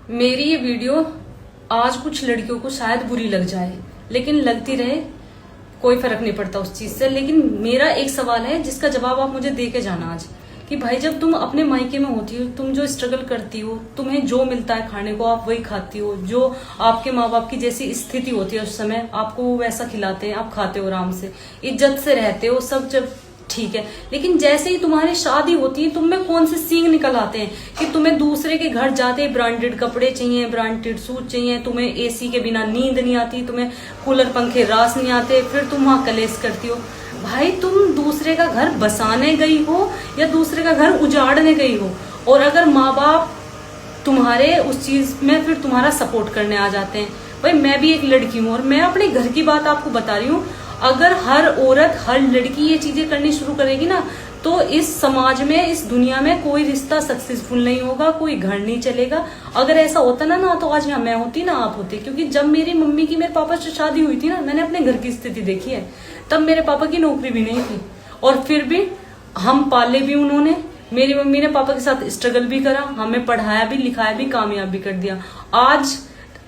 मेरी ये वीडियो आज कुछ लड़कियों को शायद बुरी लग जाए, लेकिन लगती रहे, कोई फर्क नहीं पड़ता उस चीज से। लेकिन मेरा एक सवाल है जिसका जवाब आप मुझे दे के जाना आज, कि भाई जब तुम अपने मायके में होती हो, तुम जो स्ट्रगल करती हो, तुम्हें जो मिलता है खाने को आप वही खाती हो, जो आपके माँ बाप की जैसी स्थिति होती है उस समय आपको वो वैसा खिलाते हैं, आप खाते हो आराम से, इज्जत से रहते हो, सब जब ठीक है। लेकिन जैसे ही तुम्हारी शादी होती है, तुम में कौन से सींग निकल आते हैं कि तुम्हें दूसरे के घर जाते ही ब्रांडेड कपड़े चाहिए, ब्रांडेड सूट चाहिए, तुम्हें एसी के बिना नींद नहीं आती, तुम्हें कूलर पंखे रास नहीं आते, फिर तुम वहां कलेश करती हो। भाई तुम दूसरे का घर बसाने गई हो या दूसरे का घर उजाड़ने गई हो, और अगर माँ बाप तुम्हारे उस चीज में फिर तुम्हारा सपोर्ट करने आ जाते हैं। भाई मैं भी एक लड़की हूँ और मैं अपने घर की बात आपको बता रही हूँ। अगर हर औरत, हर लड़की ये चीजें करनी शुरू करेगी ना, तो इस समाज में, इस दुनिया में कोई रिश्ता सक्सेसफुल नहीं होगा, कोई घर नहीं चलेगा। अगर ऐसा होता ना तो आज यहाँ मैं होती ना आप होते। क्योंकि जब मेरी मम्मी की मेरे पापा से शादी हुई थी ना, मैंने अपने घर की स्थिति देखी है। तब मेरे पापा की नौकरी भी नहीं थी और फिर भी हम पाले भी उन्होंने। मेरी मम्मी ने पापा के साथ स्ट्रगल भी करा, हमें पढ़ाया भी, लिखाया भी, कामयाब भी कर दिया। आज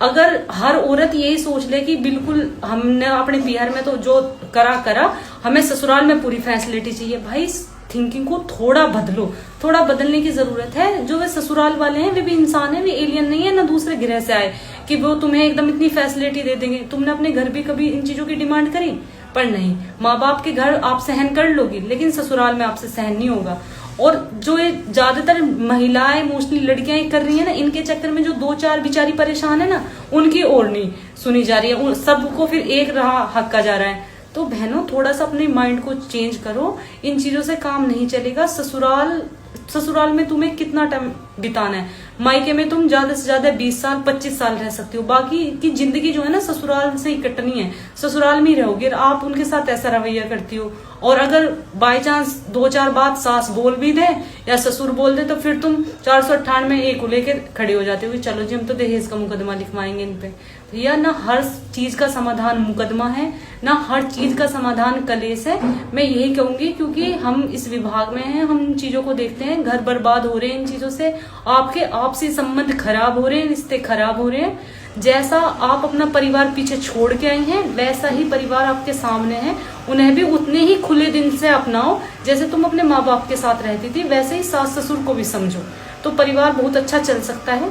अगर हर औरत यही सोच ले कि बिल्कुल हमने अपने बिहार में तो जो करा, हमें ससुराल में पूरी फैसिलिटी चाहिए, भाई थिंकिंग को थोड़ा बदलो, थोड़ा बदलने की जरूरत है। जो वे ससुराल वाले हैं वे भी इंसान है, वे एलियन नहीं है, ना दूसरे ग्रह से आए कि वो तुम्हें एकदम इतनी फैसिलिटी दे देंगे। तुमने अपने घर भी कभी इन चीजों की डिमांड करी? पर नहीं। माँ बाप के घर आप सहन कर लोगी, लेकिन ससुराल में आपसे सहन नहीं होगा। और जो ये ज्यादातर महिलाएं, मोस्टली लड़कियां कर रही है ना, इनके चक्कर में जो दो चार बेचारी परेशान है ना, उनकी और नहीं सुनी जा रही है, सबको फिर एक राह हक्का जा रहा है। तो बहनों थोड़ा सा अपने माइंड को चेंज करो, इन चीजों से काम नहीं चलेगा। ससुराल में तुम्हें कितना टाइम बिताना है, मायके में तुम ज्यादा से ज्यादा 20 साल 25 साल रह सकती हो, बाकी की जिंदगी जो है ना ससुराल से ही कटनी है, ससुराल में ही रहोगे। आप उनके साथ ऐसा रवैया करती हो, और अगर बाय चांस दो चार बात सास बोल भी दे या ससुर बोल दे, तो फिर तुम 498 एक को लेकर खड़े हो जाते हो कि चलो जी हम तो दहेज का मुकदमा लिखवाएंगे इन पे। भैया ना हर चीज का समाधान मुकदमा है, ना हर चीज का समाधान कलेश है। मैं यही कहूंगी, क्योंकि हम इस विभाग में हैं, हम इन चीजों को देखते हैं, घर बर्बाद हो रहे हैं इन चीजों से, आपके आपसी संबंध खराब हो रहे हैं, रिश्ते खराब हो रहे हैं। जैसा आप अपना परिवार पीछे छोड़ के आई हैं, वैसा ही परिवार आपके सामने है, उन्हें भी उतने ही खुले दिल से अपनाओ जैसे तुम अपने माँ बाप के साथ रहती थी, वैसे ही सास ससुर को भी समझो, तो परिवार बहुत अच्छा चल सकता है।